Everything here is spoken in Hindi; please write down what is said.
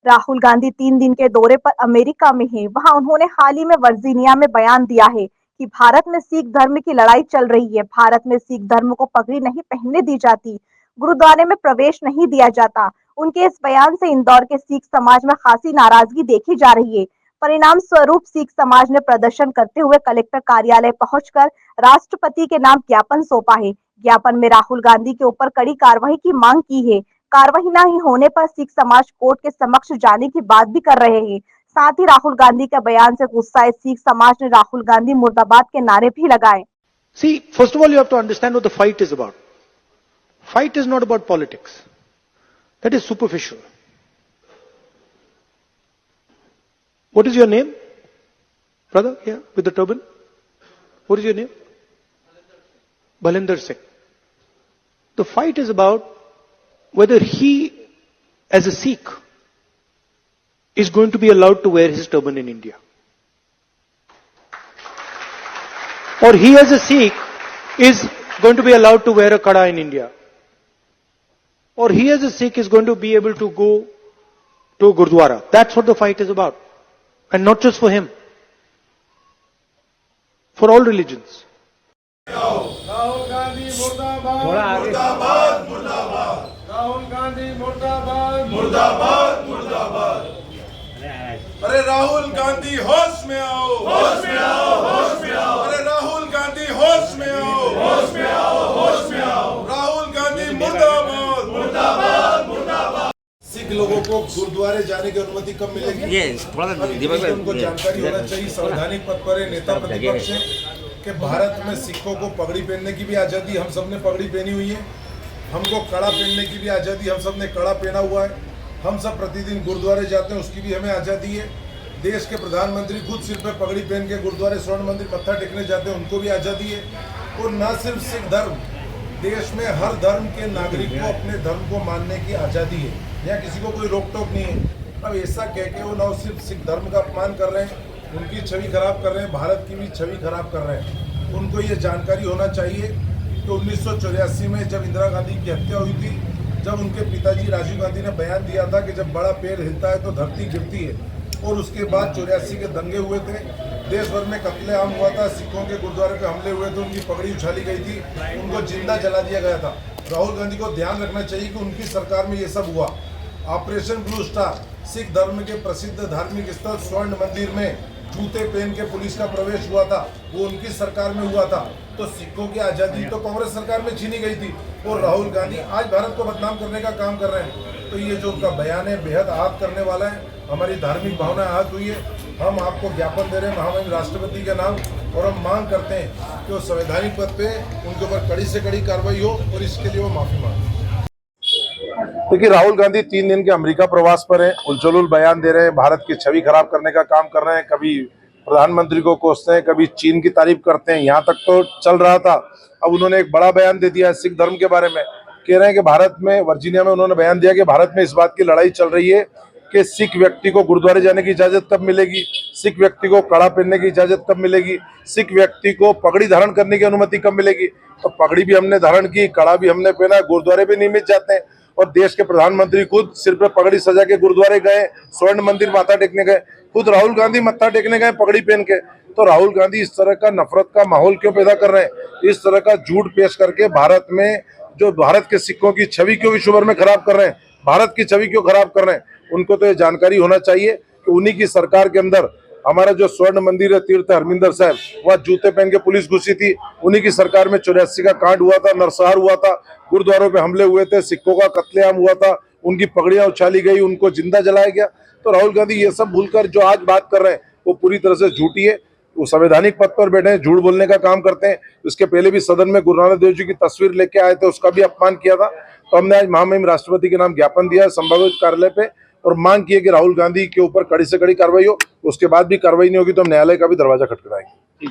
राहुल गांधी 3 दिन के दौरे पर अमेरिका में हैं। वहां उन्होंने हाल ही में वर्जीनिया में बयान दिया है कि भारत में सिख धर्म की लड़ाई चल रही है। भारत में सिख धर्म को पगड़ी नहीं पहनने दी जाती, गुरुद्वारे में प्रवेश नहीं दिया जाता। उनके इस बयान से इंदौर के सिख समाज में खासी नाराजगी देखी जा रही है। परिणाम स्वरूप सिख समाज ने प्रदर्शन करते हुए कलेक्टर कार्यालय पहुंचकर राष्ट्रपति के नाम ज्ञापन सौंपा है। ज्ञापन में राहुल गांधी के ऊपर कड़ी कार्रवाई की मांग की है। कार्रवाई न होने पर सिख समाज कोर्ट के समक्ष जाने की बात भी कर रहे हैं। साथ ही राहुल गांधी के बयान से गुस्साए सिख समाज ने राहुल गांधी मुर्दाबाद के नारे भी लगाए। See, first of all, you have to understand what the fight is about. Fight is not about politics. That is superficial. What is your name? Brother, here, with the turban. What is your name? Balinder Singh. The fight is about whether he, as a Sikh, is going to be allowed to wear his turban in India. Or he, as a Sikh, is going to be allowed to wear a kada in India. Or he, as a Sikh, is going to be able to go to a Gurdwara. That's what the fight is about. And not just for him. For all religions. Rahul Gandhi मुर्दाबाद मुर्दाबाद मुर्दाबाद राहुल गांधी मुर्दाबाद मुर्दाबाद मुर्दाबाद। अरे राहुल गांधी होश में आओ, होश में आओ, होश में आओ। अरे राहुल गांधी होश में आओ, होश में आओ, होश में आओ। राहुल गांधी मुर्दाबाद मुर्दाबाद मुर्दाबाद। सिख लोगों को गुरुद्वारे जाने की अनुमति कब मिलेगी? ये थोड़ा सा उनको जानकारी होना चाहिए। संवैधानिक पद पर नेता प्रतिपक्ष कि भारत में सिखों को पगड़ी पहनने की भी आज़ादी, हम सब ने पगड़ी पहनी हुई है। हमको कड़ा पहनने की भी आज़ादी, हम सब ने कड़ा पहना हुआ है। हम सब प्रतिदिन गुरुद्वारे जाते हैं, उसकी भी हमें आज़ादी है। देश के प्रधानमंत्री खुद सिर पे पगड़ी पहन के गुरुद्वारे स्वर्ण मंदिर मत्था टेकने जाते हैं, उनको भी आज़ादी है। और न सिर्फ सिख धर्म, देश में हर धर्म के नागरिक को अपने धर्म को मानने की आज़ादी है। यहाँ किसी को कोई रोक टोक नहीं है। अब ऐसा कह के वो न सिर्फ सिख धर्म का अपमान कर रहे हैं, उनकी छवि खराब कर रहे हैं, भारत की भी छवि खराब कर रहे हैं। उनको ये जानकारी होना चाहिए कि 1984 में जब इंदिरा गांधी की हत्या हुई थी, जब उनके पिताजी राजीव गांधी ने बयान दिया था कि जब बड़ा पेड़ हिलता है तो धरती गिरती है, और उसके बाद 84 के दंगे हुए थे, देश भर में कत्लेआम हुआ था, सिखों के गुरुद्वारे पे हमले हुए थे, उनकी पगड़ी उछाली गई थी, उनको जिंदा जला दिया गया था। राहुल गांधी को ध्यान रखना चाहिए कि उनकी सरकार में ये सब हुआ। ऑपरेशन ब्लू स्टार, सिख धर्म के प्रसिद्ध धार्मिक स्थल स्वर्ण मंदिर में जूते पहन के पुलिस का प्रवेश हुआ था, वो उनकी सरकार में हुआ था। तो सिखों की आज़ादी तो कांग्रेस सरकार में छीनी गई थी, और राहुल गांधी आज भारत को बदनाम करने का काम कर रहे हैं। तो ये जो उनका बयान है बेहद आहत करने वाला है। हमारी धार्मिक भावना आहत हुई है। हम आपको ज्ञापन दे रहे हैं महामहिम राष्ट्रपति के नाम, और हम मांग करते हैं कि वो संवैधानिक पद पे उनके ऊपर कड़ी से कड़ी कार्रवाई हो, और इसके लिए वो माफी मांगे। देखिए, राहुल गांधी 3 दिन के अमेरिका प्रवास पर हैं, उलझुल बयान दे रहे हैं, भारत की छवि खराब करने का काम कर रहे हैं। कभी प्रधानमंत्री को कोसते हैं, कभी चीन की तारीफ करते हैं। यहाँ तक तो चल रहा था, अब उन्होंने एक बड़ा बयान दे दिया है सिख धर्म के बारे में। कह रहे हैं कि भारत में, वर्जीनिया में उन्होंने बयान दिया कि भारत में इस बात की लड़ाई चल रही है कि सिख व्यक्ति को गुरुद्वारे जाने की इजाजत कब मिलेगी, सिख व्यक्ति को कड़ा पहनने की इजाजत कब मिलेगी, सिख व्यक्ति को पगड़ी धारण करने की अनुमति कब मिलेगी। तो पगड़ी भी हमने धारण की, कड़ा भी हमने पहना, गुरुद्वारे भी नियमित जाते हैं, और देश के प्रधानमंत्री खुद सिर पर पगड़ी सजा के गुरुद्वारे गए, स्वर्ण मंदिर माथा टेकने गए, खुद राहुल गांधी मत्था टेकने गए पगड़ी पहन के। तो राहुल गांधी इस तरह का नफरत का माहौल क्यों पैदा कर रहे हैं? इस तरह का झूठ पेश करके भारत में जो भारत के सिखों की छवि क्यों विश्व भर में खराब कर रहे हैं, भारत की छवि क्यों खराब कर रहे हैं? उनको तो ये जानकारी होना चाहिए कि उन्हीं की सरकार के अंदर हमारा जो स्वर्ण मंदिर है तीर्थ हरमिंदर साहिब, वह जूते पहन के पुलिस घुसी थी। उन्हीं की सरकार में 84 का कांड हुआ था, नरसंहार हुआ था, गुरुद्वारों पे हमले हुए थे, सिखों का कत्लेआम हुआ था, उनकी पगड़ियां उछाली गई, उनको जिंदा जलाया गया। तो राहुल गांधी ये सब भूलकर जो आज बात कर रहे हैं वो पूरी तरह से झूठी है। वो संवैधानिक पद पर बैठे हैं, झूठ बोलने का काम करते हैं। इसके पहले भी सदन में गुरु नानक देव जी की तस्वीर लेके आए थे, उसका भी अपमान किया था। तो हमने आज महामहिम राष्ट्रपति के नाम ज्ञापन दिया है संभावित कार्यालय पे, और मांग की है कि राहुल गांधी के ऊपर कड़ी से कड़ी कार्रवाई हो। उसके बाद भी कार्रवाई नहीं होगी तो हम न्यायालय का भी दरवाजा खटखटाएंगे।